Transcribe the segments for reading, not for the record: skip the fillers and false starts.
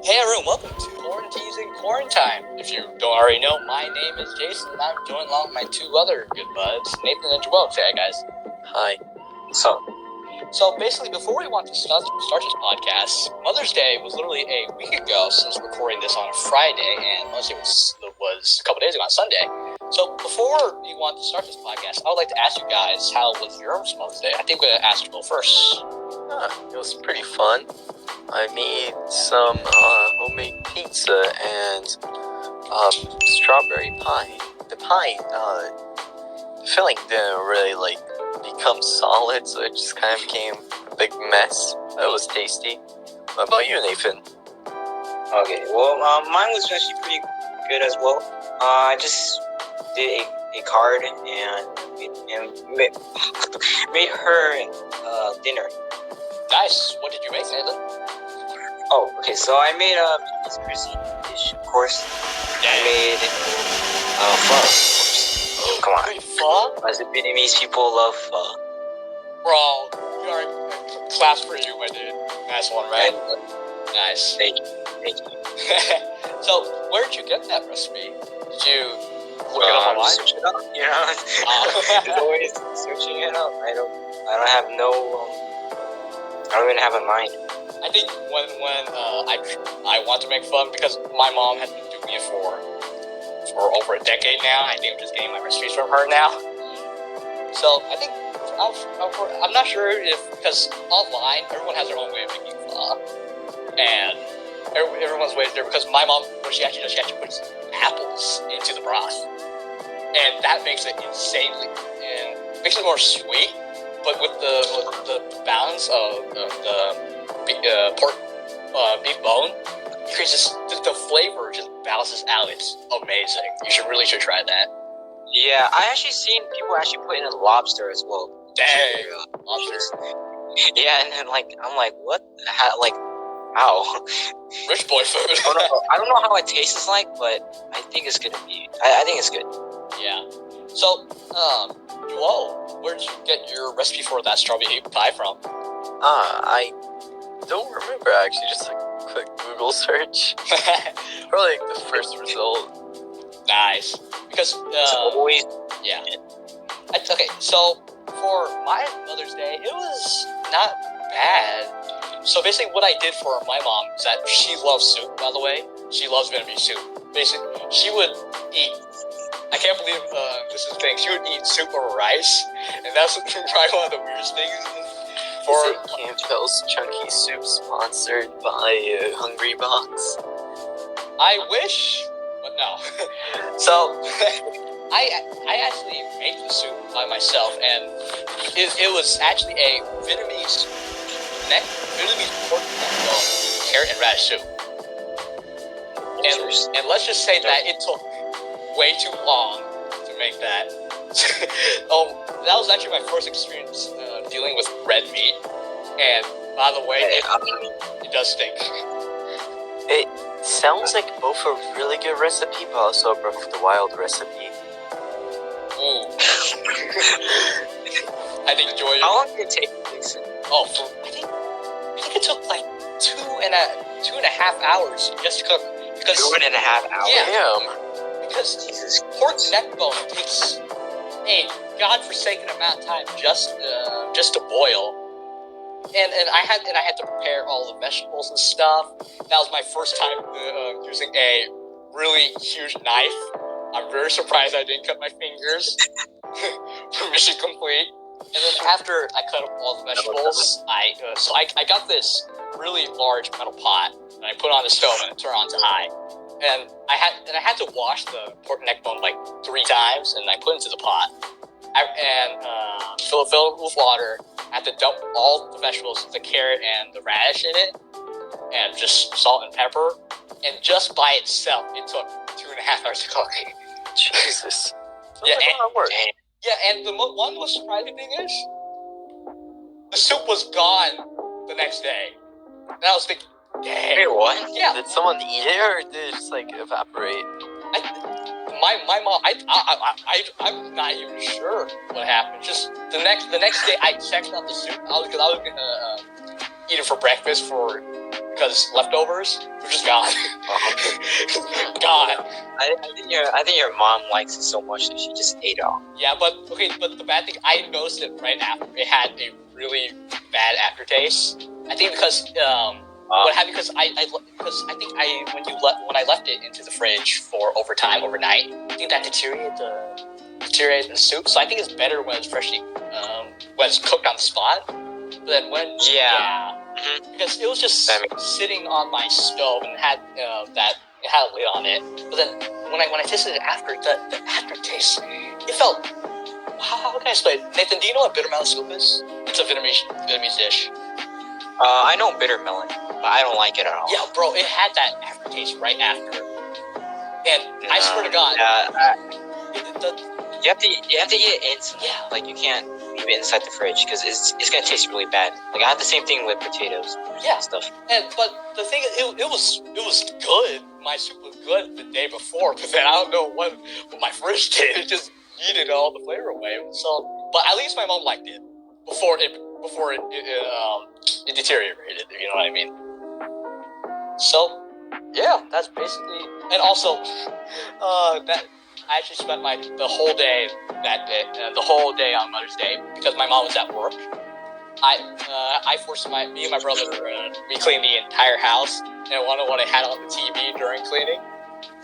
Hey everyone, welcome to Quaranteens and Quarantime. If you don't already know, my name is Jason and I'm joined along with my two other good buds, Nathan and Joao. Say hi guys. Hi. So basically, before we want to start this podcast, Mother's Day was literally a week ago since recording this on a Friday, and Mother's Day was a couple days ago on Sunday. So before we want to start this podcast, I would like to ask you guys, how was your Mother's Day? I think we're going to ask Joao first. It was pretty fun. I made some homemade pizza and strawberry pie. The filling didn't really become solid, so it just kind of became a big mess. That was tasty. What about you, Nathan? Okay, well, mine was actually pretty good as well. I just did a card and made her dinner. Nice. What did you make, Nathan? Oh, okay. So I made a Vietnamese dish, of course. Yeah. I made pho, of course. Oh, come on. Pho? As the Vietnamese people love pho. Bro, class for you, my dude. Nice one, right? Nice. Thank you. So, where did you get that recipe? Did you look it up online? Search it up, you know. There's always searching it up. I don't even have a mind. I think when I want to make fun, because my mom has been doing it for over a decade now. I think I'm just getting my recipes from her now. So I think I'm not sure if, because online everyone has their own way of making pho, and everyone's way is different. Because my mom, what she actually does, she actually puts apples into the broth, and that makes it makes it more sweet. But with the balance of the pork beef bone, it creates the flavor just balances out. It's amazing. You should try that. Yeah, I actually seen people actually put in a lobster as well. Dang, lobster. Yeah, and then I'm like, what? How? Rich boy food. I don't know how it tastes like, but I think it's gonna be. I think it's good. Yeah. So, Joao, where did you get your recipe for that strawberry pie from? I don't remember actually. Just a quick Google search. Probably the first result. Nice. Because always. Yeah. Okay. So for my Mother's Day, it was not bad. So basically, what I did for my mom is that she loves soup. By the way, she loves Vietnamese soup. Basically, she would eat. I can't believe this is the thing. She would eat soup over rice, and that's probably one of the weirdest things. Is it Campbell's Chunky Soup sponsored by Hungry Box? I wish, but no. So I actually made the soup by myself, and it was actually a Vietnamese pork neck bone, carrot and radish soup. And let's just say that it took way too long to make that. That was actually my first experience dealing with red meat, and by the way, it does stink. It sounds like both a really good recipe, but also a Breath of the Wild recipe. Ooh. I think enjoy. How long did it take, Jason? I think it took like 2.5 hours just to cook. Because 2.5 hours. Yeah. Damn. Because pork neck bone takes a godforsaken amount of time just to boil, and I had to prepare all the vegetables and stuff. That was my first time using a really huge knife. I'm very surprised I didn't cut my fingers. Mission complete. And then after I cut up all the vegetables, I got this really large metal pot, and I put it on the stove and turned it on to high. And I had to wash the pork neck bone like 3 times, and I put it into the pot. Fill it with water. I had to dump all the vegetables, the carrot and the radish in it, and just salt and pepper. And just by itself, it took 2.5 hours to cook. Jesus. Yeah, That's a lot of work. And the one most surprising thing is, the soup was gone the next day. And I was thinking, dang. Wait, what? Yeah. Did someone eat it, or did it just evaporate? My mom, I'm not even sure what happened. Just the next day, I checked out the soup because I was gonna eat it for breakfast for because leftovers were just gone. Gone. I think your mom likes it so much that she just ate it all. Yeah, but the bad thing, I noticed it right after. It had a really bad aftertaste. I think because what happened because I think when I left it into the fridge for overnight, I think that deteriorated the soup. So I think it's better when it's freshly when it's cooked on the spot. But then when because it was just sitting on my stove and it had it had a lid on it. But then when I tasted it after, the aftertaste, it felt. How can I explain? Nathan, do you know what bitter melon soup is? It's a Vietnamese dish. I know bitter melon, but I don't like it at all. Yeah, bro, it had that aftertaste right after, and I swear to God, you have to eat it inside. Yeah, like you can't leave it inside the fridge because it's gonna taste really bad. Like I had the same thing with potatoes. Yeah, and stuff. But the thing is, it was good. My soup was good the day before, but then I don't know what my fridge did. It just yeeted all the flavor away. So, but at least my mom liked it before it deteriorated. You know what I mean? So, yeah, that's basically. And also, that I actually spent the whole day the whole day on Mother's Day because my mom was at work. I forced me and my brother we cleaned the entire house, and I wanted what I had on the TV during cleaning.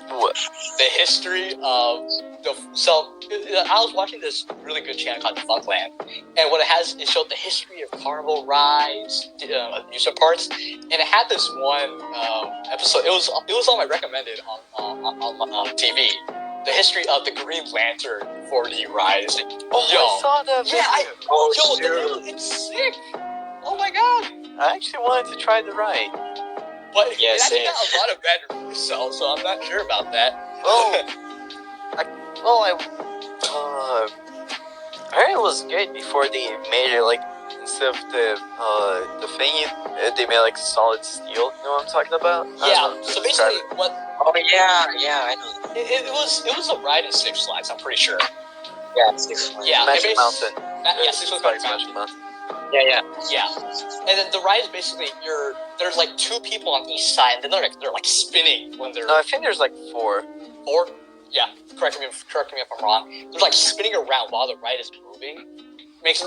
What? The history of I was watching this really good channel called Funkland, and what it showed the history of carnival rides, amusement parks, and it had this one episode. It was on my recommended on TV. The history of the Green Lantern 4D rides. Oh, I saw that video. It's sick. Oh my god. I actually wanted to try the ride. But it actually got a lot of bad reviews, so I'm not sure about that. I heard it was good before they made it like instead of the thingy, they made like solid steel. You know what I'm talking about? Yeah. So basically, what? Oh yeah, I know. It was a ride in Six Flags. I'm pretty sure. Yeah, Six Flags. Yeah, Magic Mountain. Six Flags Magic Mountain. Yeah. And then the ride is basically there's like two people on each side, and then they're like spinning when they're. No, I think there's like four. Four? Yeah. Correct me if I'm wrong. They're like spinning around while the ride is moving. It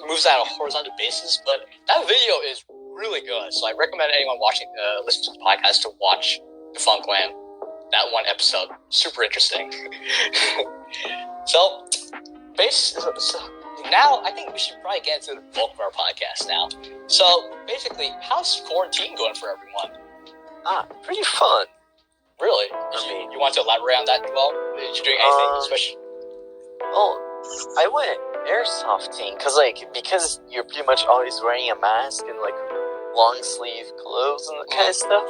moves at a horizontal basis, but that video is really good. So I recommend anyone listening to the podcast to watch the Funkland. That one episode, super interesting. So now I think we should probably get into the bulk of our podcast now. So basically, how's quarantine going for everyone? Pretty fun. Really? You want to elaborate on that, Joao? Did you do anything special? Oh, I went airsofting because you're pretty much always wearing a mask and like long sleeve clothes and that kind of stuff.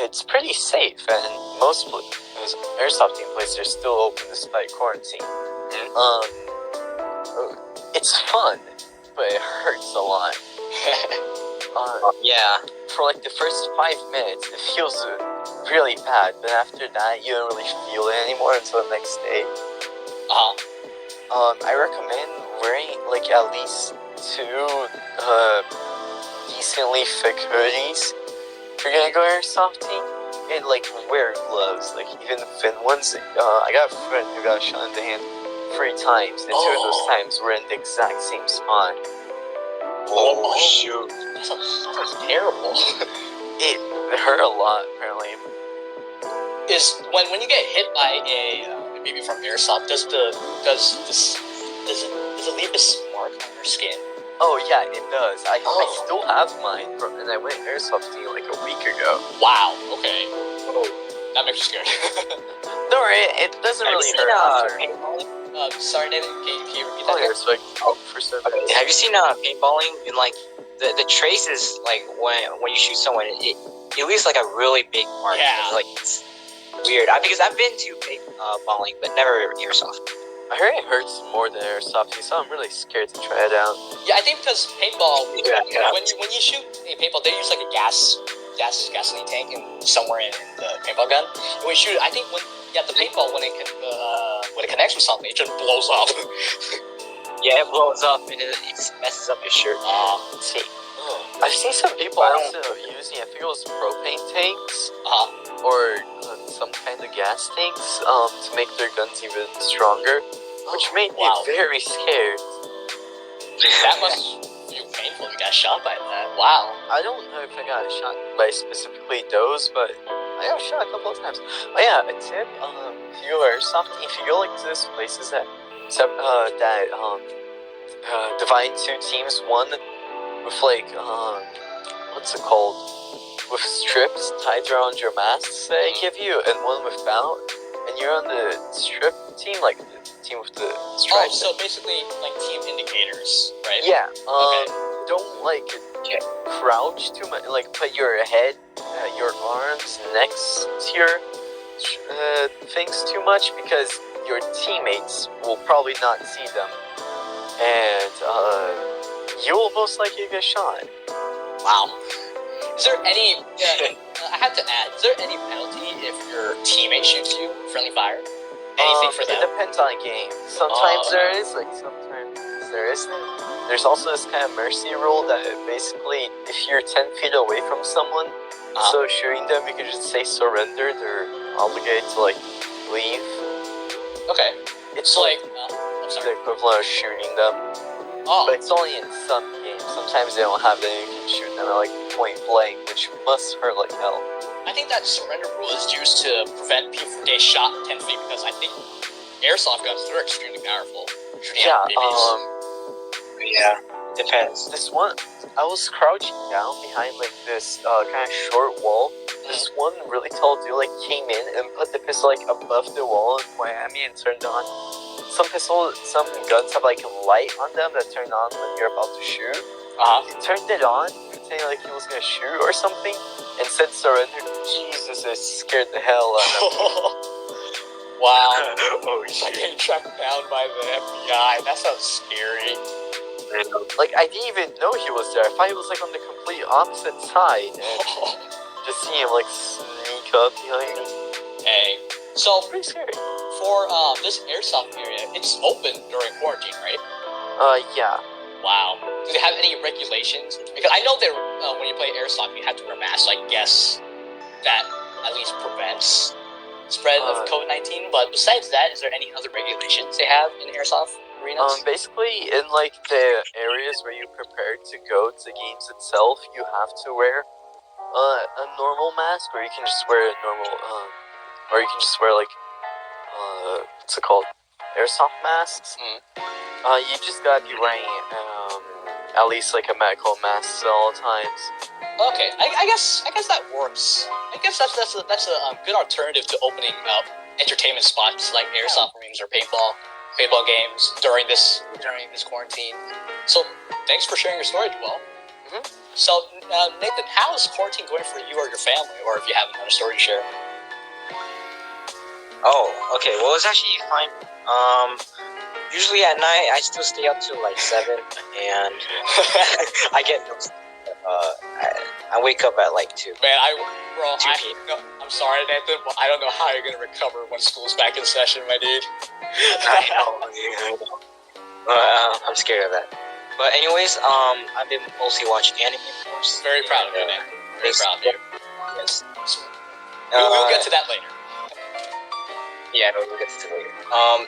It's pretty safe, and most airsoft places are still open despite quarantine. It's fun, but it hurts a lot. Yeah. For like the first 5 minutes, it feels really bad, but after that, you don't really feel it anymore until the next day. I recommend wearing like at least 2 decently thick hoodies if you're gonna go airsofting, and like wear gloves, like even thin ones. I got a friend who got shot in the hand 3 times, and 2 of those times were in the exact same spot. Oh shoot! That sounds terrible. It hurt a lot, apparently. Is when you get hit by a maybe from airsoft, does it leave a mark on your skin? Oh yeah, it does. I still have mine, and I went airsofting like a week ago. Wow. Okay. That makes you scared. No, it doesn't really hurt after. Sorry, David. Can you repeat that? Oh, it's like for certain. Okay. Have you seen paintballing? And like the traces, like when you shoot someone, it leaves like a really big mark. Yeah. Like it's weird. Because I've been to paintballing, but never airsoft. I heard it hurts more than airsofting, so I'm really scared to try it out. Yeah, I think because paintball, Yeah. when you shoot a paintball, they use like a gasoline tank somewhere in the paintball gun. And when you shoot it, I think the paintball when it connects with something, it just blows up. Yeah, it blows up and it just messes up your shirt. See. I've seen some people also using, I think it was propane tanks or some kind of gas tanks to make their guns even stronger, which made me very scared. That must feel painful if you got shot by that. Wow. I don't know if I got shot by specifically those, but I got shot a couple of times. Oh yeah, a tip, if you go like to these places that divide two teams, one with like what's it called? With strips tied around your masks that they give you, and one without, and you're on the strip team, like the team with the stripes. So basically like team indicators, right? Yeah. Don't like crouch too much. Like put your head, your arms next to your things too much, because your teammates will probably not see them, and you will most likely get shot. Wow. Is there any? I have to add. Is there any penalty if your teammate shoots you friendly fire? Anything for them? It depends on the game. Sometimes there is, like sometimes there isn't. There's also this kind of mercy rule that basically, if you're 10 feet away from someone, so shooting them, you can just say surrender. They're obligated to like leave. Okay. It's like I'm sorry, the equivalent of shooting them. But it's only in some games. Sometimes they don't have them. You can shoot them at like point blank, which must hurt like hell. I think that surrender rule is used to prevent people from getting shot 10 feet, because I think airsoft guns, they're extremely powerful. Yeah, yeah, depends. This one, I was crouching down behind like this kind of short wall. This one really tall dude like came in and put the pistol like above the wall and pointed at me and turned on. Some guns have like a light on them that turn on when you're about to shoot. He turned it on, pretending like he was gonna shoot or something, and said surrender. Jesus, it scared the hell out of me. Wow. Oh shit. Getting tracked down by the FBI. That sounds scary. Like, I didn't even know he was there. I thought he was like on the complete opposite side. And just see him like sneak up behind me. Hey. So, pretty scary. For this airsoft area, it's open during quarantine, right? Yeah. Wow. Do they have any regulations? Because I know that when you play airsoft, you have to wear masks. I guess that at least prevents spread of COVID-19. But besides that, is there any other regulations they have in airsoft arenas? Basically, in like the areas where you prepare to go to the games itself, you have to wear a normal mask, or you can just wear a normal or you can just wear like what's it called? Airsoft masks. You just gotta be wearing at least like a medical mask at all times. Okay, I guess that works. I guess that's a good alternative to opening up entertainment spots like airsoft rings or paintball games during this quarantine. So thanks for sharing your story, Joao. So Nathan, how is quarantine going for you or your family, or if you have another story to share? Oh, okay. Well, it's actually fine. Usually at night I still stay up till like 7, and I get no sleep. I wake up at like 2. Man, I'm sorry, Nathan, but I don't know how you're gonna recover when school's back in session, my dude. I know. I'm scared of that. But anyways, I've been mostly watching anime, of course. Very proud of you, man. Very proud of you. Yes. We'll get to that later. Yeah, no, we'll get to it later.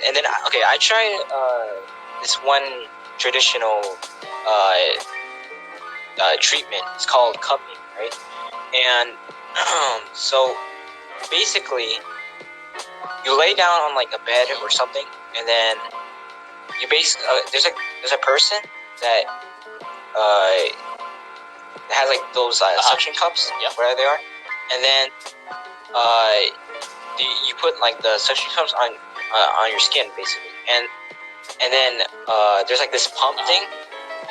And then I tried this one traditional treatment. It's called cupping, right? And so basically, you lay down on like a bed or something, and then you there's a person that has like those suction cups, where they are, and then you put like the suction cups on your skin basically, and then there's like this pump thing,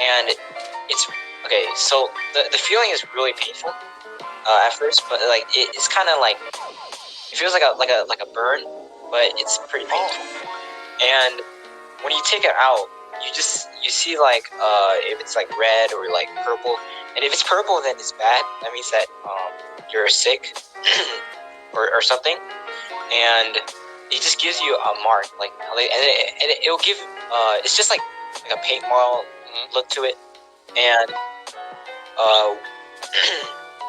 and it's okay. So the feeling is really painful at first, but like it's kind of like it feels like a burn, but it's pretty painful. And when you take it out, you see like if it's like red or like purple, and if it's purple, then it's bad. That means that you're sick or something, and it just gives you a mark, and it'll give it's just like a paint model look to it, and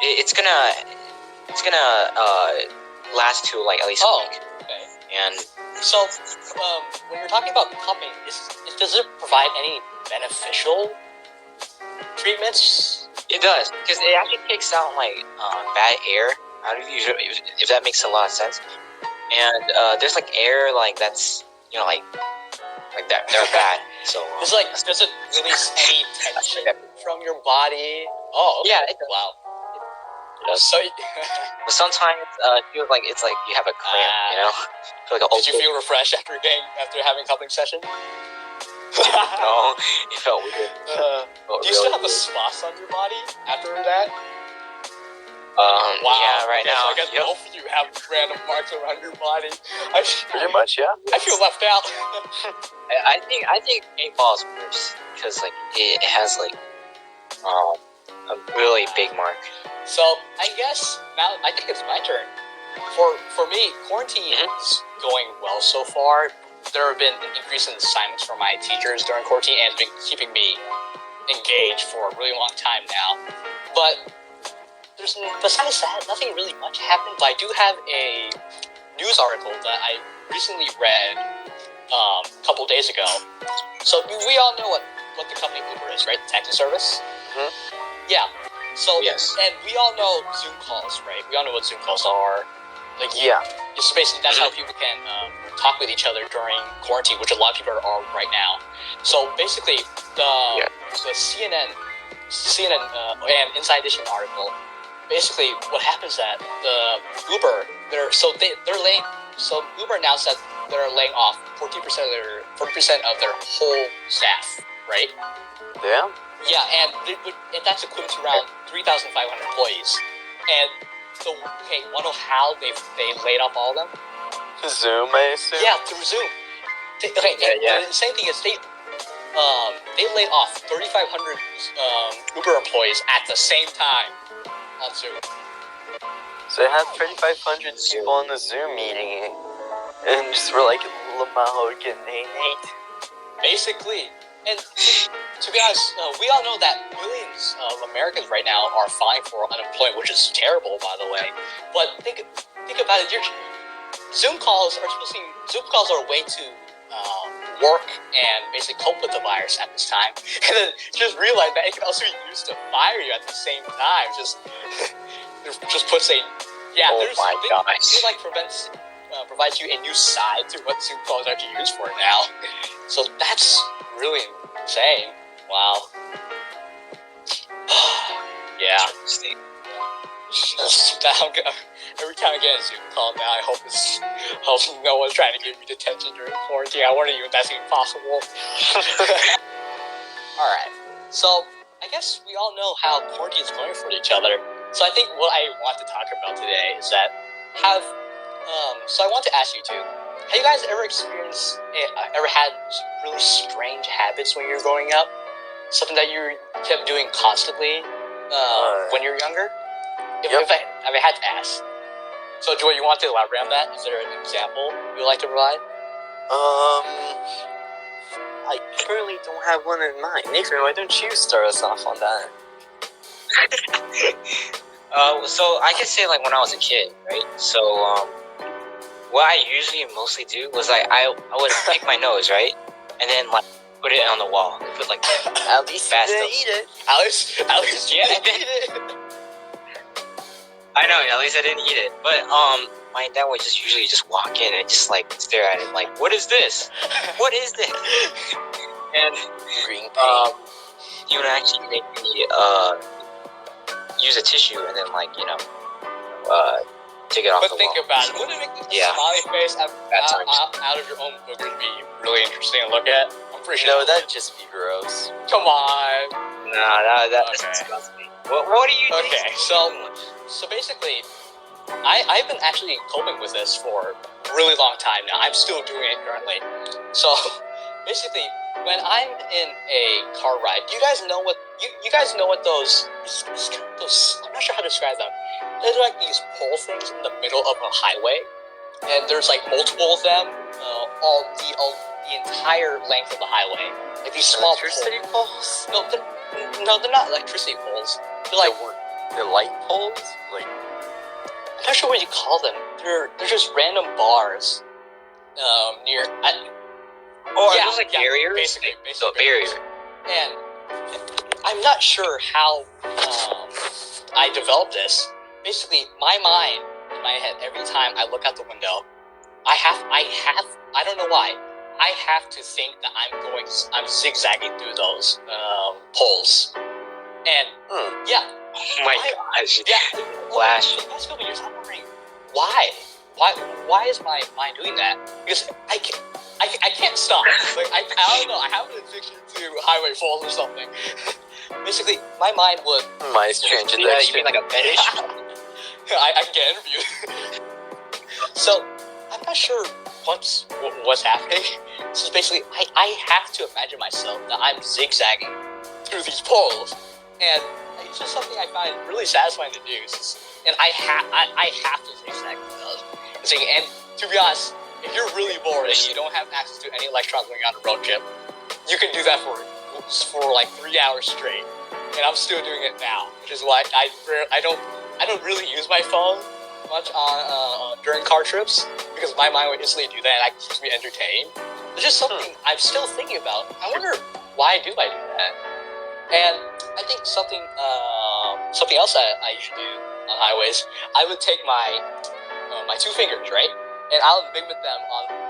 it's gonna last to like at least a week. Okay. And So, when you're talking about cupping, does it provide any beneficial treatments? it does, because it actually takes out like bad air out of you, if that makes a lot of sense. And there's like air like that's like that they're bad. So It's like, does it release any tension from your body? Oh, okay. Yeah, it does. Wow. does. So, But sometimes it feels like it's like you have a cramp, feel like did you feel refreshed after having cupping session? No, it felt weird. Do you still have the spots on your body after that? Wow. Yeah, right Okay, now. So I guess both of you have random marks around your body. Pretty much, yeah. I feel left out. I think paintball is worse because like it has like a really big mark. So I guess now I think it's my turn. For me, quarantine is going well so far. There have been an increase in assignments from my teachers during quarantine, and it's been keeping me engaged for a really long time now. But besides that, nothing really much happened. But I do have a news article that I recently read a couple days ago. So we all know what the company Uber is, right? The taxi service. Mhm. Yeah. So Yes. and we all know Zoom calls, right? We all know what Zoom calls are. Like Yeah. it's basically that's how people can talk with each other during quarantine, which a lot of people are right now. So basically, the CNN and Inside Edition article. Basically, what happens is that the Uber they're laying. So Uber announced that they're laying off 40% of their whole staff, right? Yeah. Yeah, and that's equivalent to around 3,500 employees. And want to know how they laid off all of them? Zoom, I assume. Yeah, through Zoom. The same thing is they laid off 3,500 Uber employees at the same time on Zoom. So they had 3,500 people on the Zoom meeting, and just were like loud getting hate. Basically, and to be honest, we all know that millions of Americans right now are filing for unemployment, which is terrible, by the way. But think about it. Zoom calls are a way to work and basically cope with the virus at this time. And then just realize that it can also be used to fire you at the same time. Just puts a provides you a new side to what Zoom calls are actually used for now. So that's really insane. Wow. Yeah. Every time I get a Zoom call now, I hope no one's trying to give me detention during quarantine. I wonder if that's even possible. Alright, so I guess we all know how quarantine is going for each other. So I think what I want to talk about today is that so I want to ask you two, have you guys ever had really strange habits when you were growing up? Something that you kept doing constantly when you were younger? If I had to ask. So, Joy, you want to elaborate on that? Is there an example you would like to provide? I currently don't have one in mind. Nathan, why don't you start us off on that? So I can say like when I was a kid, right? So what I usually mostly do was like I would pick my nose, right, and then like put it on the wall and put like at least fast you didn't eat it. At least yeah, you didn't eat it. I know, at least I didn't eat it. But my dad would just usually just walk in and just like stare at it like, what is this? What is this? And Green paint. he would actually make me use a tissue and then like take it off But the think wall. about it. Wouldn't it make the smiley face out of your own boogers be really interesting to look at? I'm pretty sure. No, that'd just be gross. Come on. Nah, that's Okay. disgusting. What do you do? Okay, so basically, I've been actually coping with this for a really long time now. I'm still doing it currently. So basically, when I'm in a car ride, do you guys know what you guys know what those I'm not sure how to describe them. They're like these pole things in the middle of a highway, and there's like multiple of them all the entire length of the highway. Like these small electricity poles? No, they're not electricity poles. like the light poles, like I'm not sure what you call them. They're just random bars near. Are those like barriers? Basically So barrier. And I'm not sure how I developed this. Basically, my mind in my head every time I look out the window, I don't know why. I have to think that I'm zigzagging through those poles, and yeah. Oh my gosh! Yeah, Flash. The past couple years, I'm wondering why is my mind doing that? Because I can't stop. Like I don't know. I have an addiction to highway falls or something. Basically, my mind would. My strange You addiction. mean like a fetish? I can get interviewed. So I'm not sure what's happening. So basically, I have to imagine myself that I'm zigzagging through these poles, and it's just something I find really satisfying to do. And I have to zigzag through those. And to be honest, if you're really bored and you don't have access to any electrons when you're on a road trip, you can do that for like 3 hours straight. And I'm still doing it now, which is why I don't really use my phone much on during car trips, because my mind would instantly do that and that keeps me entertained. It's just something I'm still thinking about. I wonder why do I do that? And I think something else I usually do on highways, I would take my 2 fingers, right? And I'll mimic them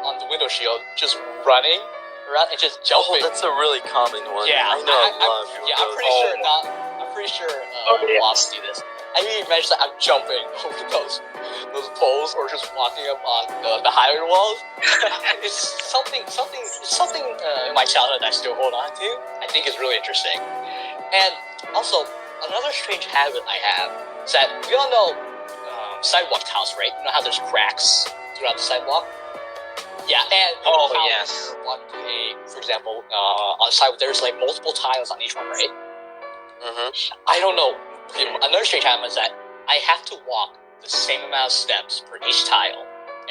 on the window shield, just running around and just jumping. Oh, that's a really common one. Yeah, I know a lot of people I'm do pretty it. sure a lot of us do this. I mean, imagine that I'm jumping over those poles or just walking up on the highway walls. It's something in my childhood I still hold on to. I think is really interesting. And also, another strange habit I have is that we all know sidewalk tiles, right? You know how there's cracks throughout the sidewalk? Yeah, and you know how yes. you're walking for example, on the sidewalk, there's like multiple tiles on each one, right? I don't know. Another strange habit is that I have to walk the same amount of steps for each tile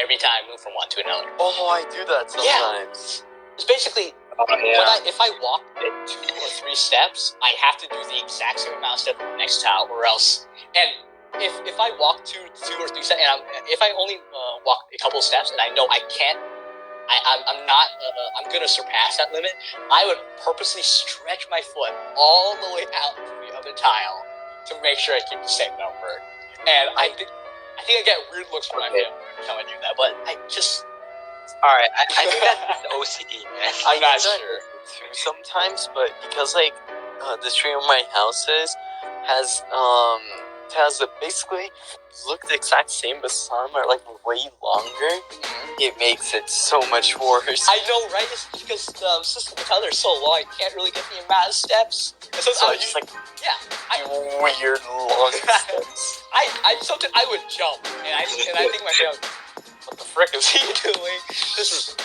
every time I move from one to another. Oh, I do that sometimes. It's basically if I walk 2 or 3 steps, I have to do the exact same amount of steps on the next tile, or else. And if I walk 2 or 3 steps, and if I only walk a couple of steps, and I know I can't, I'm gonna surpass that limit, I would purposely stretch my foot all the way out to the other tile to make sure I keep the same number. And I think I get weird looks from my family every time I do that, but I just. Alright, I think that's OCD, man. I'm not sure. Too sometimes, but because like the tree where my house is has basically look the exact same, but some are like way longer. It makes it so much worse. I know, right? It's because the system of color is so long, I can't really get the amount of steps. And so I just like weird long steps. Sometimes I would jump, and I think my family, what the frick is he doing? This is.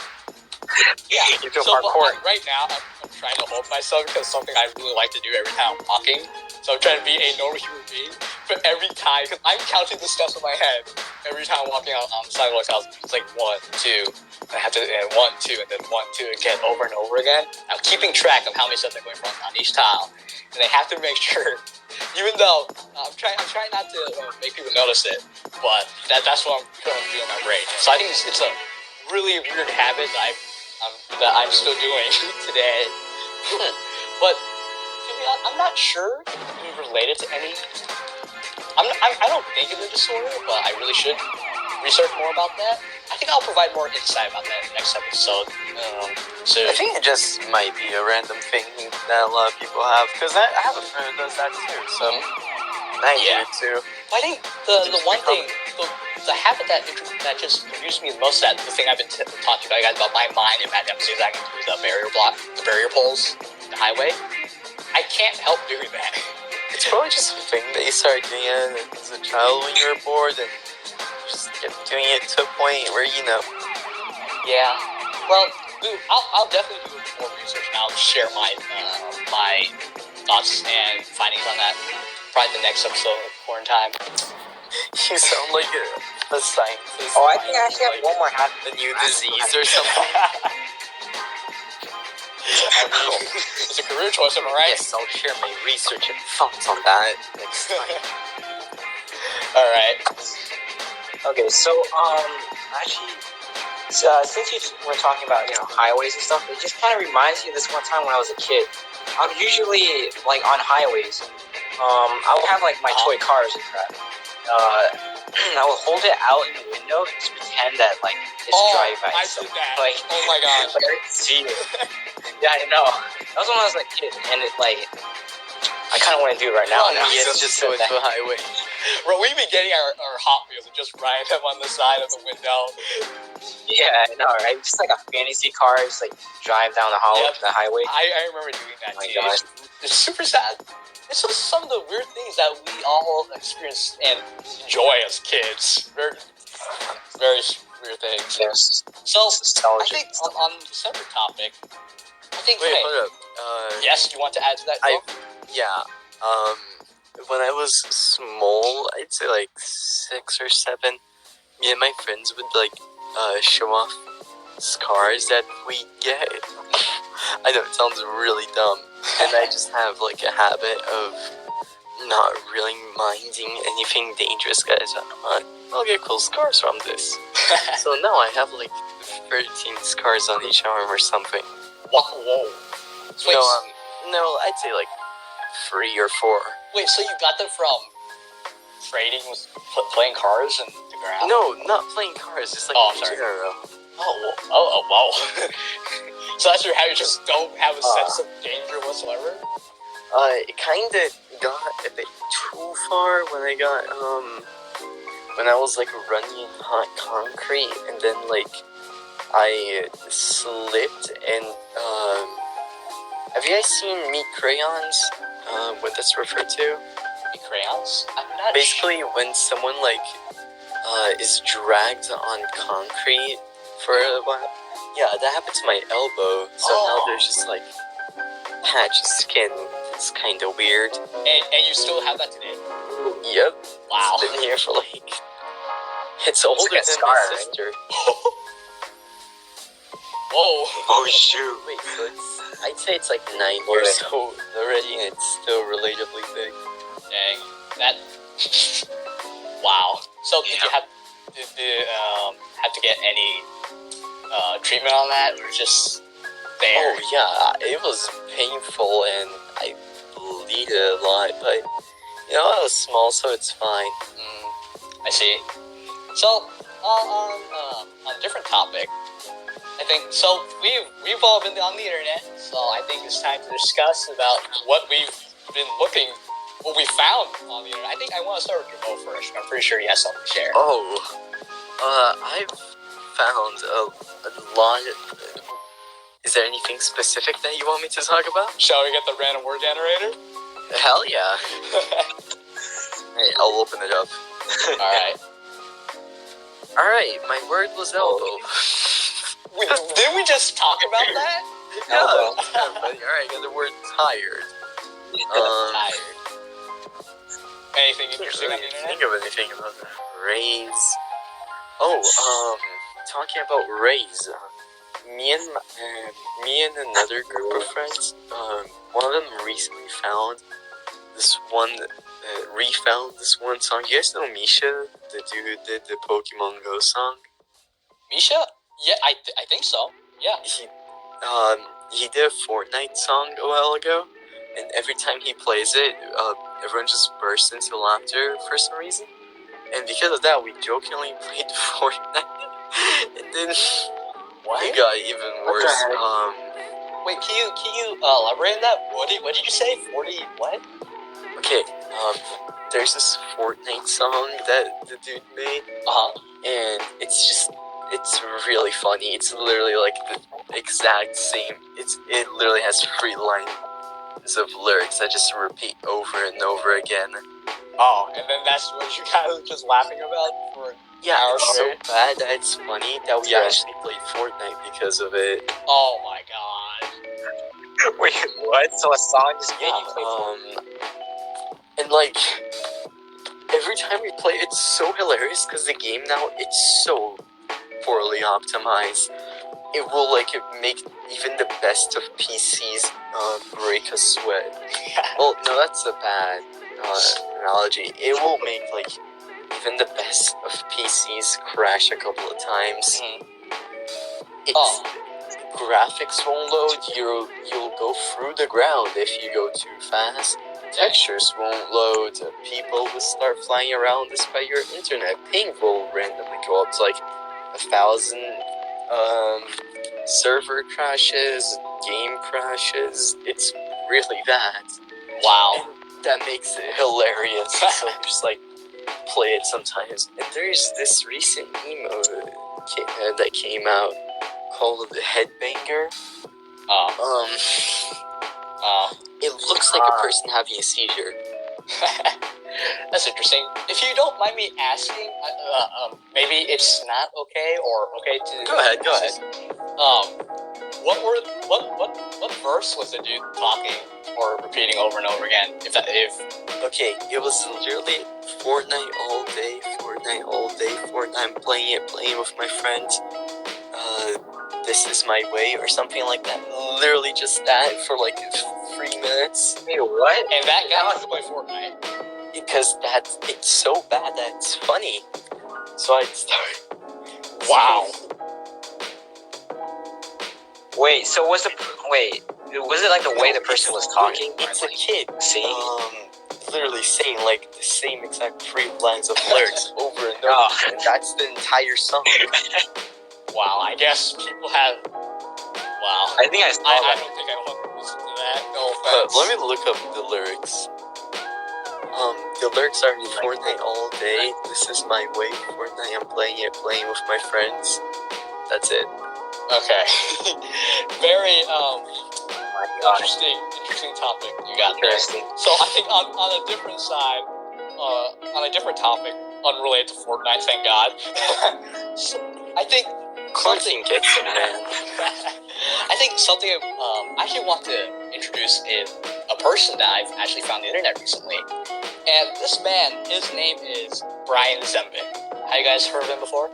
Yeah, you do so parkour. right now, I'm trying to hold myself because it's something I really like to do every time I'm walking. So I'm trying to be a normal human being, but every time, because I'm counting the steps in my head, every time I'm walking on the sidewalk, it's like 1, 2, and I have to, 1, 2, and then 1, 2 again, over and over again. I'm keeping track of how many steps I'm going on each tile, and I have to make sure, even though I'm trying not to make people notice it, but that's what I'm currently doing in my brain. So I think it's a really weird habit that I'm still doing today. But to be honest, I'm not sure if it's related to any. I don't think it's a disorder, but I really should research more about that. I think I'll provide more insight about that in the next episode. I think it just might be a random thing that a lot of people have, because I have a friend who does that too. So I do it too. I think the one thing, the habit that just confused me the most, that the thing I've been talking to you guys about my mind and that episode, I can do the barrier poles, the highway. I can't help doing that. It's probably just a thing that you started doing as a child when you were bored, and just kept doing it to a point where Yeah. Well, dude, I'll definitely do more research, and I'll share my thoughts and findings on that. Probably the next episode of Quarantine. You sound like a scientist. I think I actually have one more habit. A new disease or something. I mean, it's a career choice, am I right? Yes, I'll share my research and thoughts on that next time. All right. Okay, so actually, since you were talking about highways and stuff, it just kind of reminds me of this one time when I was a kid. I would usually like on highways, I would have like my toy cars and crap. I would hold it out in the window and just pretend that like it's driving by I itself. did that. Like, oh my gosh. Like I didn't see it. Yeah, I know. That was when I was like a kid, and it like I kind of want to do it right now. Yes, just go into a highway. Bro, we've been getting our Hot Wheels and just riding them on the side of the window. Yeah, I know, right? Just like a fantasy car, just like drive down the highway. I remember doing that. Oh my too. gosh. It's super sad. It's just some of the weird things that we all experience and enjoy as kids. Very, very weird things. There's So, I nostalgia. think on the separate topic, I think. Wait, hey, hold up. yes, you want to add to that? I- Joe? Yeah. When I was small, I'd say like 6 or 7, me and my friends would like show off scars that we get. I know it sounds really dumb, and I just have like a habit of not really minding anything dangerous, guys. I'll get cool scars from this. So now I have like 13 scars on each arm or something. Whoa. Wait, No, I'd say like 3 or 4. wait, so you got them from trading, playing cars and the ground? No, not playing cars, just like in sorry. general. Oh, wow. So that's how you just don't have a sense of danger whatsoever? It kinda got a bit too far when I got, when I was like running in hot concrete, and then like I slipped and, have you guys seen meat crayons? What that's referred to? Meat crayons? I'm not Basically, when someone like, is dragged on concrete for a while. Yeah, that happened to my elbow, so now there's just like patch of skin. It's kind of weird. And you still have that today? Yep. Wow. It's been here for like... It's older like a than scar, my right? sister. Whoa. Oh shoot! Wait, so I'd say it's like 9 years old already, and it's still relatively big. Dang. That... wow. So did you have to get any treatment on that, or just there? Oh yeah, it was painful and I bleeded a lot, but you know, I was small, so it's fine. I see. So, on a different topic, I think, so we've all been on the internet, so I think it's time to discuss about what we found on the internet. I think I want to start with Joao first. I'm pretty sure he has something to share. Oh, I've found a lot of... Is there anything specific that you want me to talk about? Shall we get the random word generator? Hell yeah. Hey, I'll open it up. Alright. Alright, my word was elbow. Didn't we just talk about that? Yeah, that's kind of funny. Alright, got the word tired. Tired. Anything I interesting can't on the really internet? think of anything about that. Rays. Oh, talking about rays. Me and another group of friends, one of them recently found this one, refound this one song. You guys know Misha, the dude who did the Pokemon Go song? Misha? Yeah, I think so. Yeah. He did a Fortnite song a while ago, and every time he plays it, everyone just bursts into laughter for some reason. And because of that, we jokingly played Fortnite, and then it got even worse. Wait, can you elaborate on that? What did you say? 40 what? Okay, there's this Fortnite song that the dude made, and it's really funny. It's literally like the exact same. It literally has 3 lines of lyrics that just repeat over and over again. Oh, and then that's what you guys were just laughing about for Yeah, hours it's so straight? bad that it's funny that we actually played Fortnite because of it. Oh my god. Wait, what? So a song just made you play And like every time we play, it's so hilarious because the game now, it's so poorly optimized. it will like make even the best of PCs break a sweat. Well, no, that's a bad analogy. It will make like even the best of PCs crash a couple of times. It's graphics won't load. You'll go through the ground if you go too fast. Textures won't load. People will start flying around despite your internet. Ping will randomly go up to like 1,000. Server crashes, game crashes. It's really that. Wow. And that makes it hilarious. So just like play it sometimes. And there's this recent emote that came out called the Headbanger. It looks like a person having a seizure. That's interesting. If you don't mind me asking, maybe it's not okay or okay to. Go ahead. What verse was the dude talking or repeating over and over again? Okay, it was literally Fortnite all day, Fortnite. I'm playing with my friends. This is my way or something like that. Literally just that for like 3 minutes. Wait, what? And that guy wants to play Fortnite. Because it's so bad that it's funny. So I started. Wow. Wait, so was it like the way the person was talking? It's a kid. Singing? Literally saying like the same exact 3 lines of lyrics over and over. And that's the entire song. Wow, I guess people have. Wow. I think I saw that. I don't think I want to listen to that. No offense. Let me look up the lyrics. The lyrics are in Fortnite all day. This is my way. Fortnite, I'm playing with my friends. That's it. Okay. Very Oh my God. interesting topic you got there. Interesting. So I think on a different side, on a different topic, unrelated to Fortnite, thank God. So I think Something gets it, man. I think something I actually want to introduce a person that I've actually found on the internet recently. And this man, his name is Brian Zembic. Have you guys heard of him before?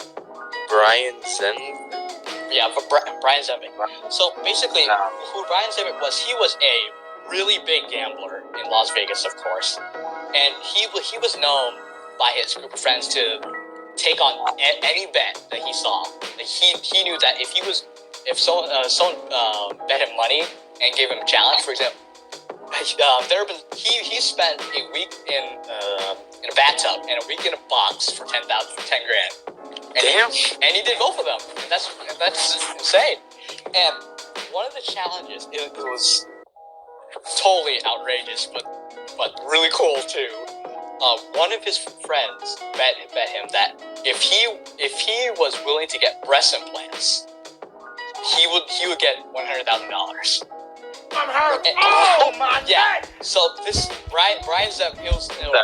Brian Zen? Yeah, but Brian Zembic. So basically, who Brian Zembic was a really big gambler in Las Vegas, of course. And he was known by his group of friends to take on any bet that he saw. Like he knew that if someone bet him money and gave him a challenge, for example, he spent a week in a bathtub and a week in a box for 10 grand. And Damn. And he did both of them. And that's insane. And one of the challenges, it was totally outrageous, but really cool too. One of his friends bet him that if he was willing to get breast implants, he would get $100,000. Oh my God! So this Brian's the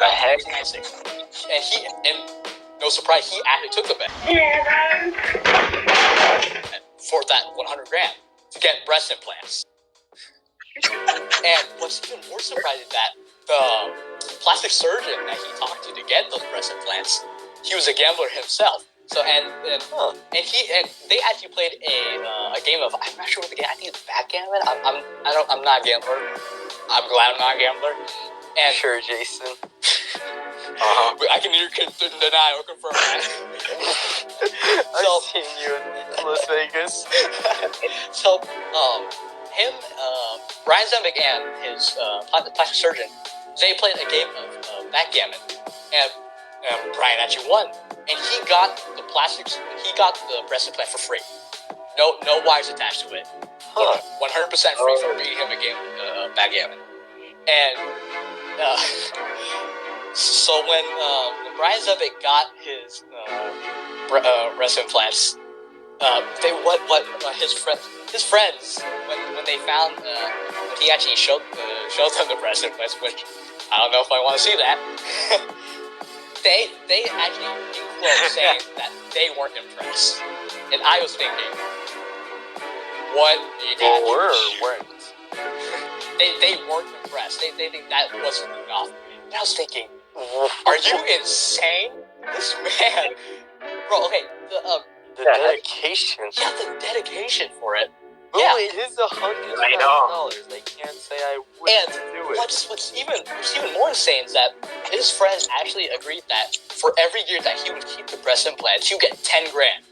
heck? And no surprise, he actually took the bet for that 100 grand to get breast implants. And what's even more surprising is that the plastic surgeon that he talked to get those breast implants, he was a gambler himself. So and they actually played a game of, I'm not sure what the game. I think it's backgammon. I'm not a gambler. I'm glad I'm not a gambler. And Sure, Jason. I can neither deny or confirm that. I've seen you in Las Vegas. So Brian Zembic and his plastic surgeon, they played a game of backgammon, and Brian actually won. And he got the breast implant for free. No wires attached to it. 100% free for beating him a game backgammon. And so when Brian Zembic got his breast implants, his friends when they found when he actually showed them the breast implants, which I don't know if I want to see that. They actually were saying that they weren't impressed, and I was thinking, what? They weren't. They weren't impressed. They think that wasn't enough. And I was thinking, are you insane? This man, bro. Okay, The dedication. Yeah, the dedication for it. But Yeah. it is $100,000. I can't say I wouldn't do it. What's even more insane is that his friends actually agreed that for every year that he would keep the breast implants, he'll get 10 grand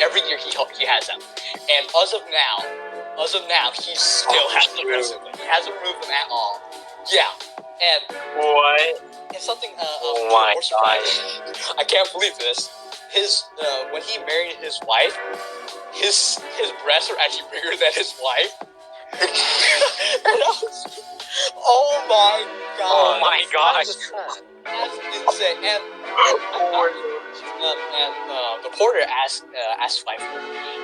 every year he has them. And as of now, he still has the breast implants. He hasn't removed them at all. Yeah. And What? it's something Oh my more surprising. I can't believe this. His when he married his wife, his breasts are actually bigger than his wife. And I was, oh my god! Oh my gosh! That's insane. And the porter asked his wife,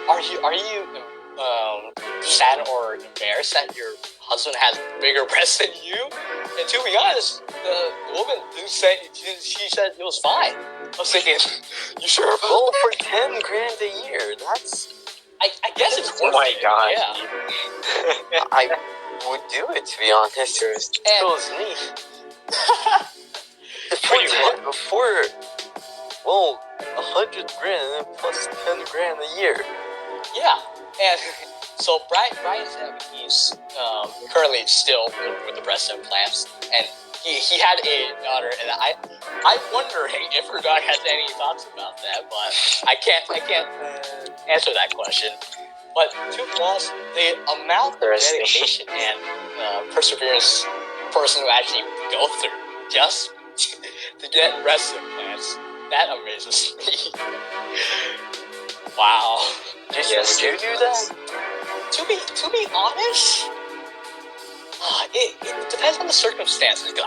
"Are you sad or embarrassed that your husband has bigger breasts than you?" And to be honest, the woman didn't say. She said it was fine. I was thinking, you sure about Well, that? for 10 grand a year, that's... I guess it's Oh worth my it. god! Yeah. I would do it, to be honest. So is me. Well, 100 grand plus 10 grand a year. Yeah, and so Brian said he's currently still with the breast implants, and he had a daughter, and I wonder if her daughter has any thoughts about that, but I can't answer that question. But to be honest, the amount of dedication and perseverance a person will actually go through just to get breast implants, that amazes me. Wow. Jason, Yes, would you do that? To be honest, it depends on the circumstances. Okay.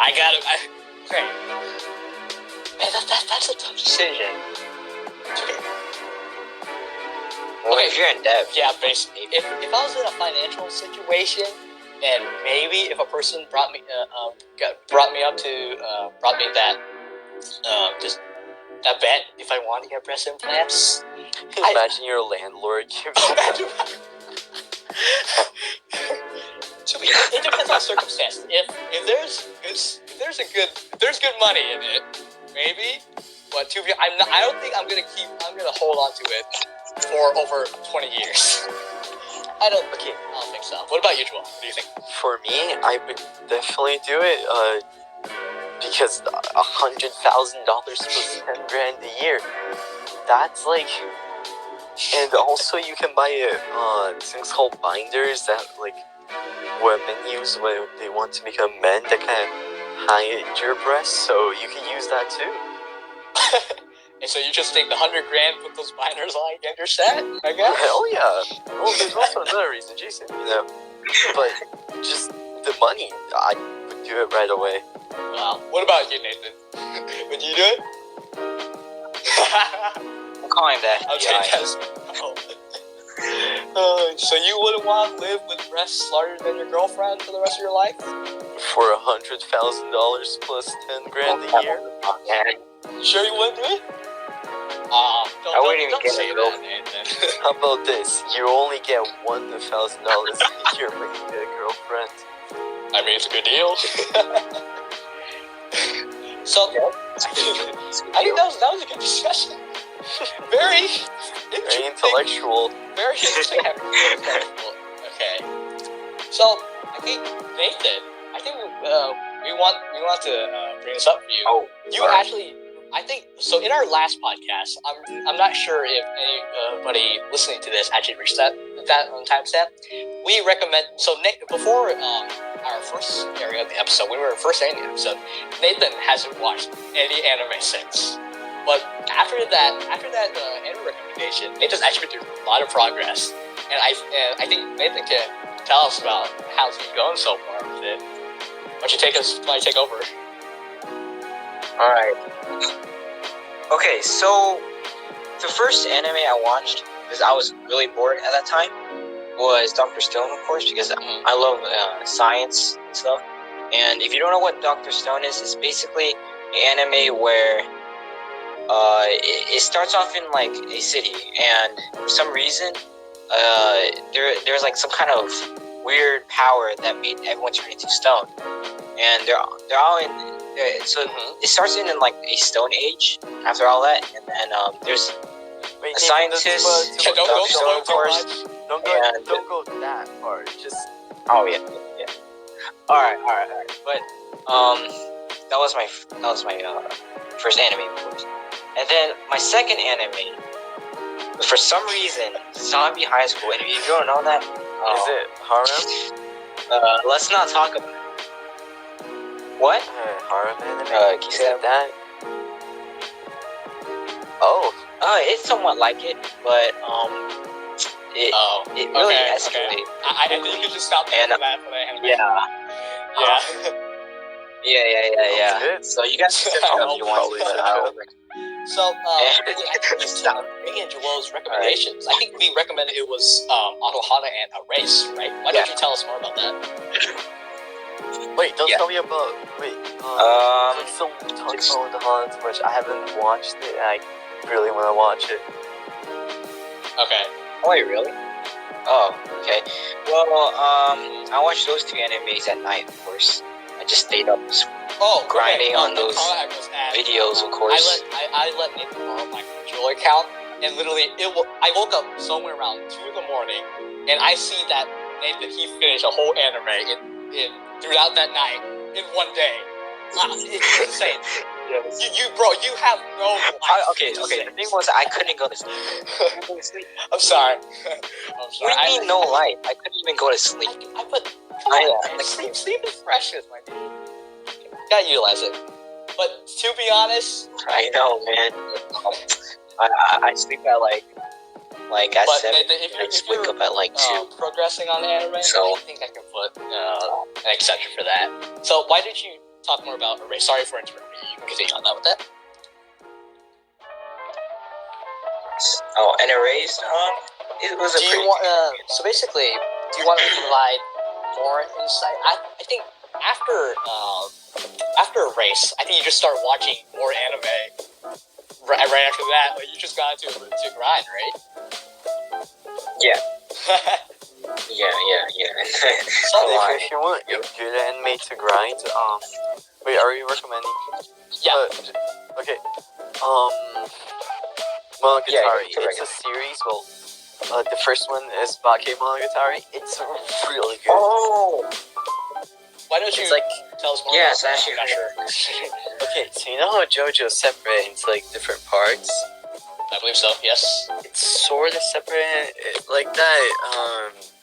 Man, that's a tough decision. Well, if you're in debt, Yeah, basically. If I was in a financial situation, and maybe if a person brought me that just that bet if I want to get breast implants. Imagine your landlord giving you It depends on circumstances. If there's good money in it, maybe. But I don't think I'm gonna hold on to it for over 20 years. I don't think so. What about you, Joao? What do you think? For me, I would definitely do it. Because $100,000 plus 10 grand a year. That's like, and also you can buy things called binders that like women use when they want to become men that kind of hide your breasts. So you can use that too. And so you just take the 100 grand, put those binders on, and you're set, I guess? Hell yeah. Well, there's also another reason, Jason, But just the money, I would do it right away. Wow. What about you, Nathan? Would you do it? I'm calling that. Okay, yes. So you wouldn't want to live with breasts larger than your girlfriend for the rest of your life? For $100,000 plus 10 grand a year? You sure you wouldn't do it? I wouldn't even get say it. that, Nathan. How about this? You only get $1,000 a year when you get a girlfriend. I mean, it's a good deal. So, I think that was a good discussion. Very intellectual. Very interesting. Okay. So, I think Nathan, we want to bring this up for you. Oh, you actually. I think so. In our last podcast, I'm not sure if anybody listening to this actually reached that timestamp. We recommend before our first airing of the episode, when we were first airing the episode, Nathan hasn't watched any anime since. But after that anime recommendation, Nathan's actually been doing a lot of progress, and I think Nathan can tell us about how it's been going so far with it. Why don't you take over? All right. Okay, so the first anime I watched, because I was really bored at that time, was Dr. Stone, of course, because I love science and stuff. And if you don't know what Dr. Stone is, it's basically an anime where it starts off in like a city, and for some reason, there's like some kind of weird power that made everyone turn into stone, and they're all in. So it starts in like a stone age after all that, and then there's Wait, a scientist, Yeah, don't spoil too course. much. Don't go that far. Just Oh yeah. All right. But that was my first anime, of course. And then my second anime, for some reason, Zombie High School. And if you don't know that, is it harem? let's not talk about it. What? Harem anime? Can you Is say it that? Oh. It's somewhat like it, but it really escalated. I think you could just stop there for that anime. Yeah. So you guys can tell me if you want to. So, bringing in Joel's recommendations, I think we recommended it was Anohana and Erase, right? Why don't you tell us more about that? Wait, don't tell me about. Wait. Please don't talk about Anohana too much. I haven't watched it. And I really want to watch it. Okay. Oh, wait, really? Oh, okay. Well, I watched those two animes at night, of course. I just stayed up grinding on those videos, of course. I let Nathan borrow my Crunchyroll account, and literally, I woke up somewhere around 2 in the morning, and I see that Nathan, he finished a whole anime throughout that night in one day. It's insane. Yes. You have no life. Okay. The thing was, I couldn't go to sleep. I'm sorry. What do you mean no light? I couldn't even go to sleep. Sleep is precious, my dude. You gotta utilize it. But to be honest, I know, man. I sleep at like at 7. If I just wake up at like 2. Progressing on anime, so I think I can put an exception for that. So why did you talk more about Erase? Sorry for interrupting. You can continue on that with that. Oh, and Erase, it was a pretty. So basically, do you want to provide more insight? I think after Erase, I think you just start watching more anime. Right after that, like you just got to grind, right? Yeah. Yeah. If you want a good anime to grind, wait, are you recommending? Yeah. Okay. Monogatari. It's a series. Well, the first one is Bake Monogatari. It's really good. Oh. Why don't you tell us more? Yes, actually, I'm not sure. Okay, so you know how JoJo's separate into different parts? I believe so. Yes. It's sort of separate like that.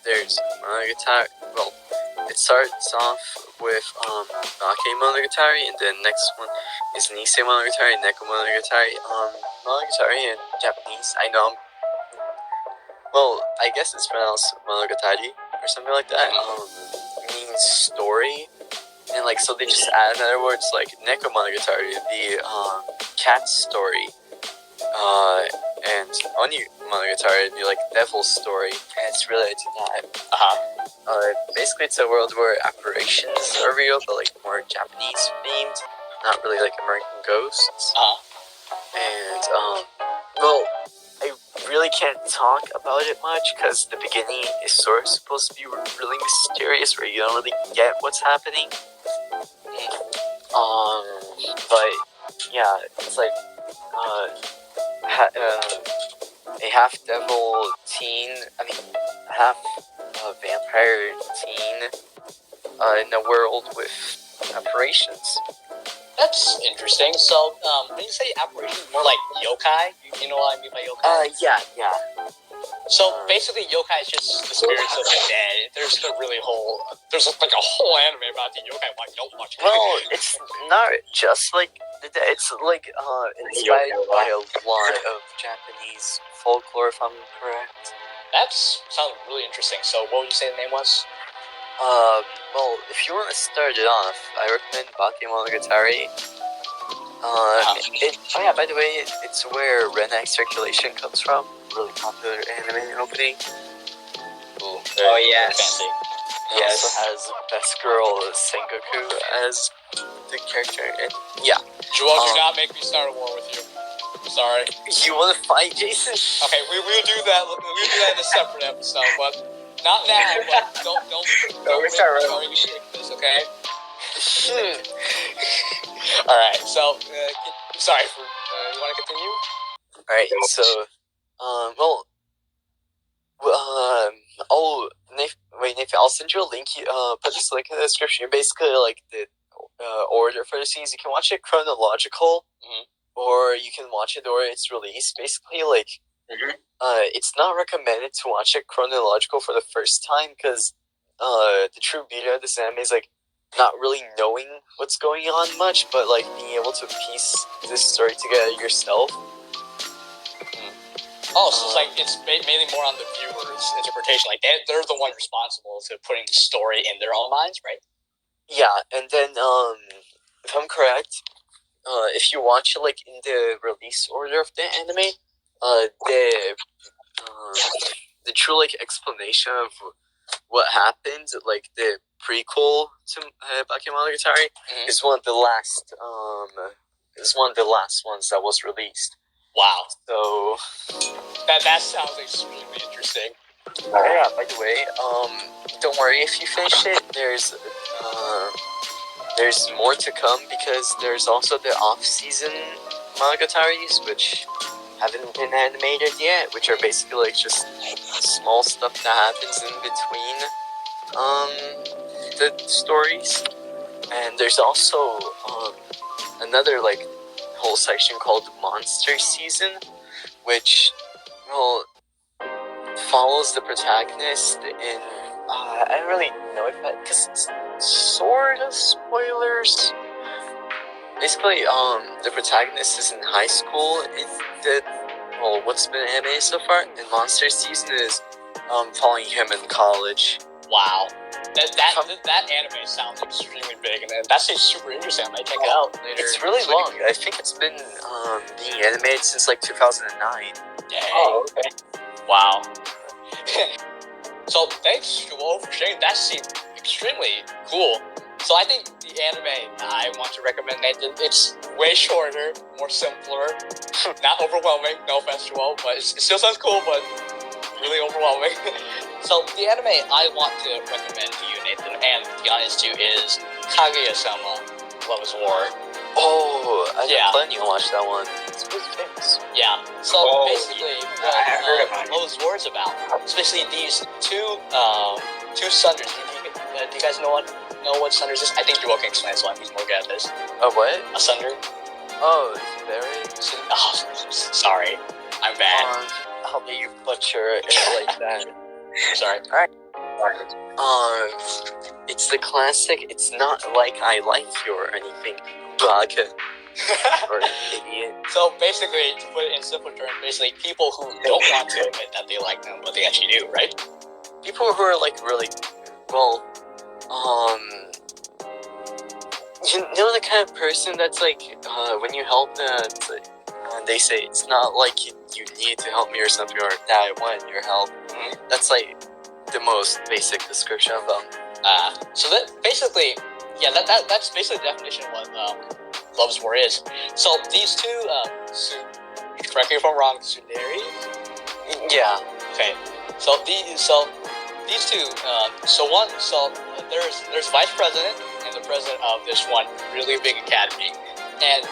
There's Monogatari. Well, it starts off with Bake Monogatari, and then next one is Nisei Monogatari, Neko Monogatari. Monogatari in Japanese, I know. Well, I guess it's pronounced Monogatari or something like that. Means story, and so they just add in other words Neko Monogatari, the cat story, and Oni Monogatari, the devil's story, and it's related to that. Basically, it's a world where apparitions are real, but more Japanese themed, not really American ghosts. And well, I really can't talk about it much because the beginning is sort of supposed to be really mysterious, where you don't really get what's happening. But yeah, it's a half devil teen. Half vampire teen in a world with apparitions. That's interesting. So, when you say apparitions, more like yokai? You know what I mean by yokai? Yeah. So, basically, yokai is just the spirits of the dead. There's a whole anime about the yokai. Why don't watch it? Well, it's not just the dead. It's inspired by a lot of Japanese folklore, if I'm correct. That sounds really interesting. So, what would you say the name was? Well, if you want to start it off, I recommend Bake Monogatari. By the way, it's where Renai Circulation comes from. Really popular anime opening. Ooh, yes. Fancy. It also has Best Girl Sengoku as the character. And yeah. Joao, do not make me start a war with you. I'm sorry. You want to fight, Jason? Okay, we'll do that. We'll do that in a separate episode, but not now. But don't make me shake this, okay? All right. So, sorry. You want to continue? All right. So, Well, Nathan, I'll send you a link. Put this link in the description. Basically, like the order for the series. You can watch it chronological, or you can watch it or it's released. Basically, like, it's not recommended to watch it chronological for the first time because the true beauty of this anime is like not really knowing what's going on much, but like being able to piece this story together yourself. Oh, so it's mainly more on the viewer's interpretation. Like they're the one responsible to putting the story in their own minds, right? Yeah, and then if I'm correct, if you watch it like in the release order of the anime, the true like explanation of what happened, like the prequel to Bakemonogatari, is one of the last ones that was released. Wow. So that sounds extremely interesting. Yeah, by the way, don't worry if you finish it. There's more to come because there's also the off-season Monogataris, which haven't been animated yet, which are basically like just small stuff that happens in between the stories. And there's also another like whole section called Monster Season, which follows the protagonist in I don't really know if that, because it's sort of spoilers. Basically, the protagonist is in high school in what's been animated so far, and Monster Season is following him in college. Wow. That anime sounds extremely big, and that seems super interesting. I might check it out later. It's really long. I think it's been being animated since like 2009. Dang. Oh, okay. Wow. So thanks, Joao, for sharing. That seemed extremely cool. So I think the anime I want to recommend, Nathan, it's way shorter, more simpler, not overwhelming. No offense, Joao, but it still sounds cool, but really overwhelming. So the anime I want to recommend to you, Nathan, and to be honest too, is Kaguya-sama: Love is War. Oh, I didn't plan to watch that one. It's really famous. Yeah. So basically, what Love is War is about? It's basically these two sunders. Do you guys know what sunders is? I think Joao can explain, so I'm more good at this. A what? A sunder. Oh, very. Oh, sorry, I'm bad. How do you butcher it like that? Sorry. Alright. It's the classic, it's not like I like you or anything. Baka. Or idiot. So basically, to put it in simple terms, basically people who don't want to admit that they like them, but they actually do, right? People who are like really, well, you know the kind of person that's like, when you help them, it's like, they say it's not like you need to help me or something, or that I want your help. That's like the most basic description of them. So that basically, yeah, that's basically the definition of what Love is War is. So these two, correct me if I'm wrong, tsundere? Yeah. Okay. So these two, there's vice president and the president of this one really big academy, and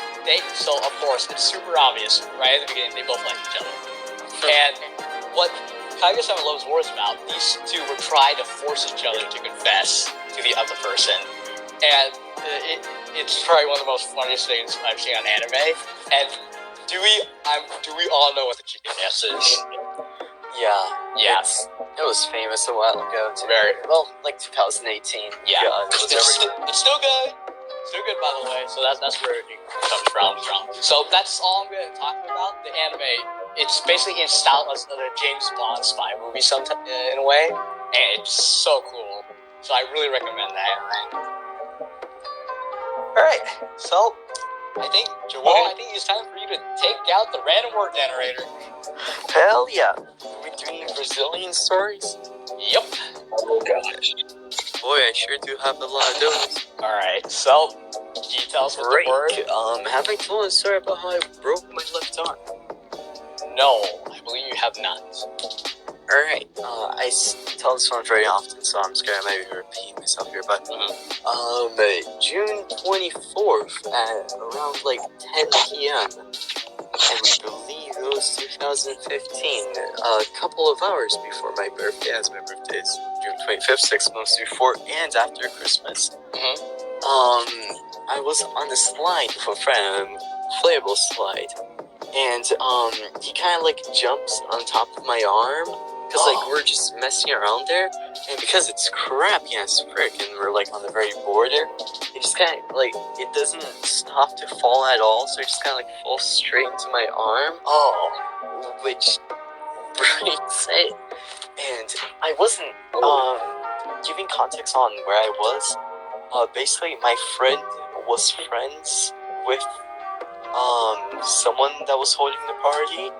so of course it's super obvious right at the beginning they both like each other. And what Kaguya-sama: Love is War is about, these two were trying to force each other to confess to the other person, and it's probably one of the most funniest things I've seen on anime. And do we all know what the GS is? Yeah. It was famous a while ago. Very well, like 2018. Yeah. God, It's still good. Still good, by the way. So that's where it comes from. So that's all I'm going to talk about. The anime, it's basically in style of the James Bond spy movie, in a way, and it's so cool. So I really recommend that anime. All right. So I think Joao, it's time for you to take out the random word generator. Hell yeah. We're doing Brazilian stories? Yep. Oh gosh. Boy, I sure do have a lot of those. Alright, so can you tell us what the word? Have I told a story about how I broke my left arm? No, I believe you have not. Alright, I tell this one very often, so I'm scared I might be repeating myself here, but June 24th at around like 10 p.m. I believe it it was 2015, a couple of hours before my birthday, as my birthday is June 25th, 6 months before and after Christmas. I was on a slide with a friend, inflatable slide, and he kind of like jumps on top of my arm, because like we're just messing around there, and because it's crappy as frick, and we're like on the very border, it just kind of like, it doesn't stop to fall at all, so it just kind of like falls straight into my arm. Which breaks it. And I wasn't giving context on where I was. Basically, my friend was friends with someone that was holding the party.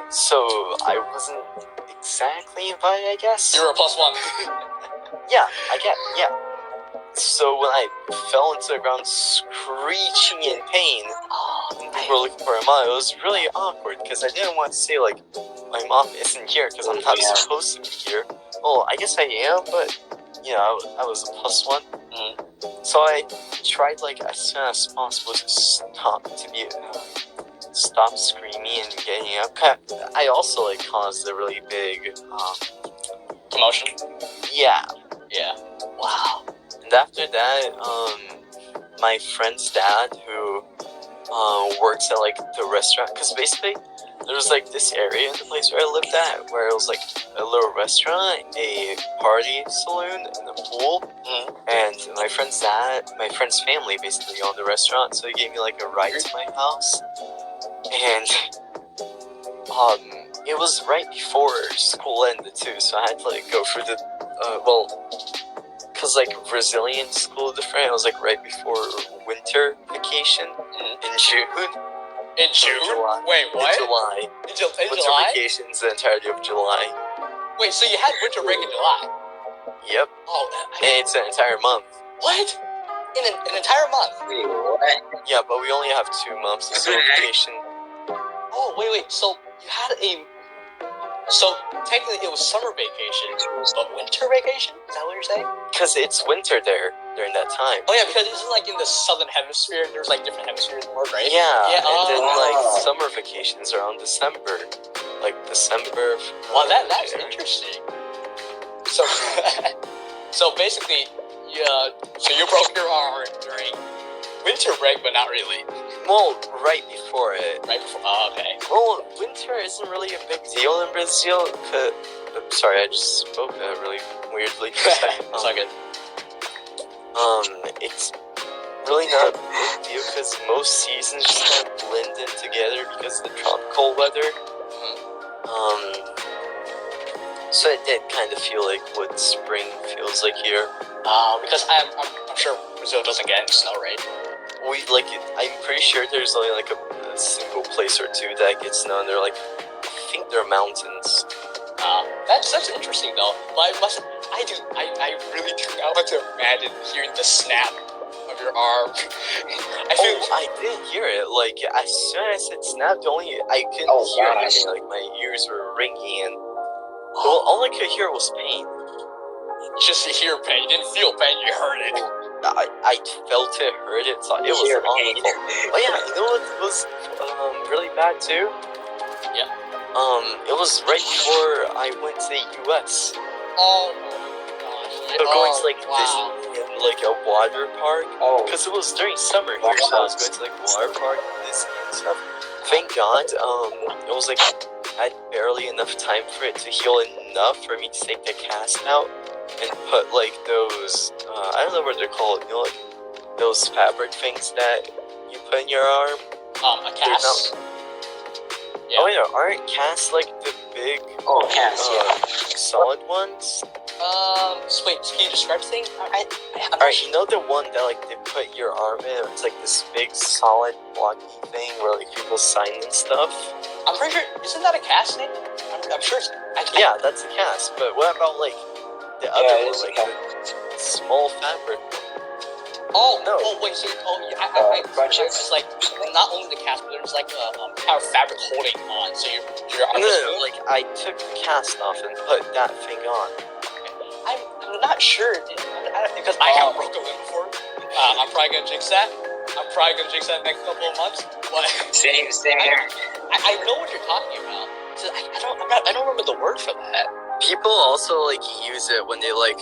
So I wasn't exactly invited, I guess. You were a +1. Yeah, yeah. So when I fell into the ground screeching in pain, and people were looking for my mom, it was really awkward because I didn't want to say like, my mom isn't here because I'm not supposed to be here. Well, I guess I am, but you know, I was a +1. So I tried like as soon as possible to stop screaming and getting up. I also like caused a really big Commotion. Yeah. Wow. And after that, my friend's dad, who works at like the restaurant, because basically there was like this area in the place where I lived at, where it was like a little restaurant, a party saloon, and a pool. And my friend's family basically owned the restaurant, so he gave me like a ride to my house. And it was right before school ended too, so I had to like go through the because like Brazilian school different. It was like right before winter vacation in June. In June? July. Wait, what? In July. In Winter July? vacations the entirety of July. Wait, so you had winter break in July? Yep. Oh, And it's an entire month. what? In an entire month? Wait, what? Yeah, but we only have 2 months of summer vacation. Oh, wait. So you had so technically it was summer vacation, but winter vacation? Is that what you're saying? Because it's winter there during that time. Oh yeah, because this is like in the southern hemisphere, and there's like different hemispheres more, right? Yeah, and then like Oh. summer vacations are on December. Like December. Well, that's interesting. So, so basically, so you broke your arm during winter break, but not really. Well, right before it. Right before. Oh, okay. Well, winter isn't really a big deal in Brazil. I'm sorry, I just spoke that really weirdly. It's all good. It's really not a big deal because most seasons just kind of blend in together because of the tropical weather. So it did kind of feel like what spring feels like here. Because I'm sure Brazil doesn't get any snow, right? I'm pretty sure there's only like a single place or two that gets snow, and I think they're mountains. That's interesting though. But I really do not want to imagine hearing the snap of your arm. I did hear it. Like as soon as it snapped, I couldn't hear anything. Like my ears were ringing, and all I could hear was pain. You just hear pain. You didn't feel pain. You heard it. I felt it, heard it, so it was awful. Oh yeah, you know what was really bad too? Yeah. It was right before I went to the US. Oh my gosh. So going to like wow. Disney, like a water park. Oh. Because it was during summer here, so I was going to like water park and Disney and stuff. Thank God, it was like I had barely enough time for it to heal enough for me to take the cast out and put like those I don't know what they're called, you know, like those fabric things that you put in your arm. A cast. Yeah. Oh yeah, aren't casts like the big solid ones? So wait, can you describe the thing? Alright, you know the one that like they put your arm in? It's like this big solid blocky thing where like people sign and stuff. I'm pretty sure, isn't that a cast name? I'm sure it's... Yeah, that's a cast, but what about like the other one, like the small fabric? Oh, no. Oh, wait, so, I it's like, not only the cast, but there's like a kind of fabric holding on, so your arm No, like I took the cast off and put that thing on. I'm not sure, because I haven't broken a limb before. I'm probably gonna jinx that. I'm probably gonna jinx that next couple of months, but... Same here. I I know what you're talking about. So I don't remember the word for that. People also like use it when they like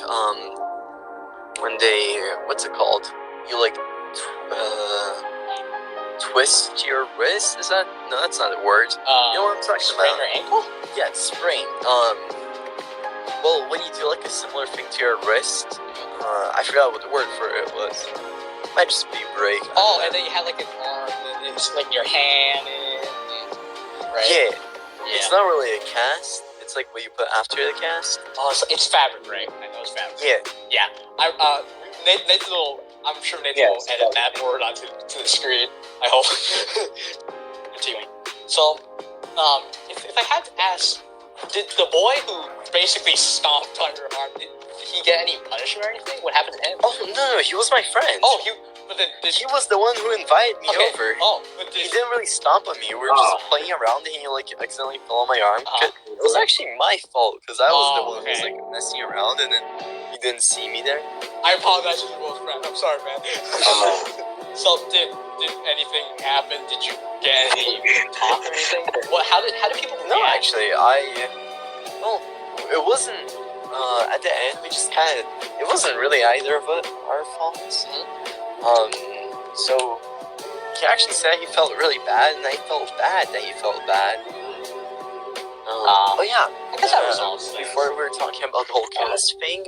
when they what's it called? You like twist your wrist? Is that no? That's not a word. You know what I'm talking sprain about? your ankle? Yeah, it's sprain. Well, when you do like a similar thing to your wrist, I forgot what the word for it was. Might just be break. Oh, and then you have like an arm, and it's like your hand, right? Yeah. It's not really a cast. It's like what you put after the cast. Oh, it's fabric, right? I know it's fabric. Yeah. Nathan will. I'm sure Nathan will edit that word onto the screen. I hope. Continuing. So, if I had to ask, did the boy who basically stomped on your arm, did he get any punishment or anything? What happened to him? Oh no, he was my friend. Oh, but then he was the one who invited me over. Oh, but he didn't really stomp on me. We were just playing around, and he like accidentally fell on my arm. It was actually my fault because I was the one who was like messing around, and then he didn't see me there. I apologize to the both friend. I'm sorry, man. So did anything happen? Did you get any talk or anything? How did people react? No, actually, well, it wasn't. At the end, we just kind of. It wasn't really either of our faults. So he actually said he felt really bad, and I felt bad that he felt bad. Oh yeah, I guess that resolves things. Before we were talking about the whole cast thing,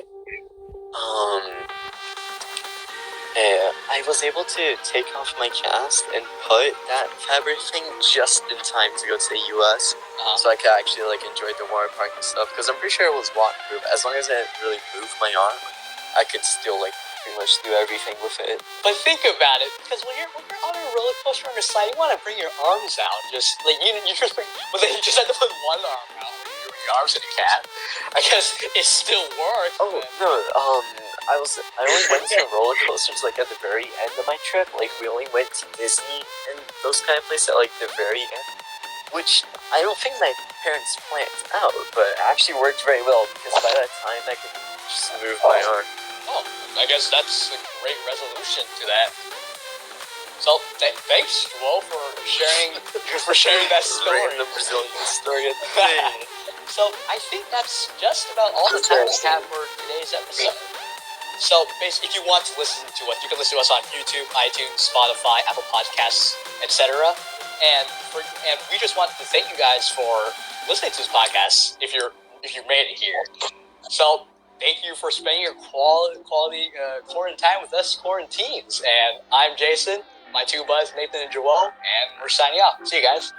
I was able to take off my cast and put that fabric thing just in time to go to the US, so I could actually like enjoy the water park and stuff. Because I'm pretty sure it was waterproof. As long as I didn't really move my arm, I could still like pretty much do everything with it. But think about it, because when you're on a roller coaster on the slide, you want to bring your arms out. Just like but then you just have to put one arm out. Your arms in a cat. I guess it still works. Oh no, I only went to roller coasters like at the very end of my trip. Like we only went to Disney and those kind of places at like the very end, which I don't think my parents planned out, but it actually worked very well because by that time I could just move my arm. Oh, I guess that's a great resolution to that. So thanks, Joao, for sharing that story. Random Brazilian story at the end. So I think that's just about all the time we have for today's episode. So basically, if you want to listen to us, you can listen to us on YouTube, iTunes, Spotify, Apple Podcasts, etc. And we just wanted to thank you guys for listening to this podcast. If you made it here, so thank you for spending your quality quarantine with us, Quaranteens. And I'm Jason, my two buds, Nathan and Joao, and we're signing off. See you guys.